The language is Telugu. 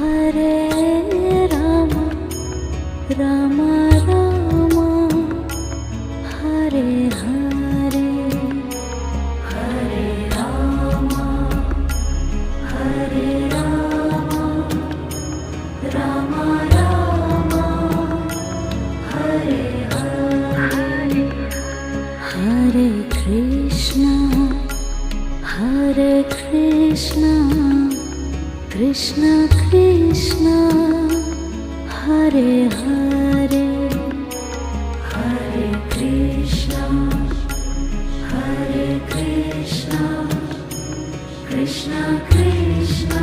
హరే రామ రామ రామ హరే హరే హరే రామ హరే రామ రామ రామ హరే హరే హరే కృష్ణ కృష్ణ కృష్ణ హరే హరే హరే కృష్ణ కృష్ణ కృష్ణ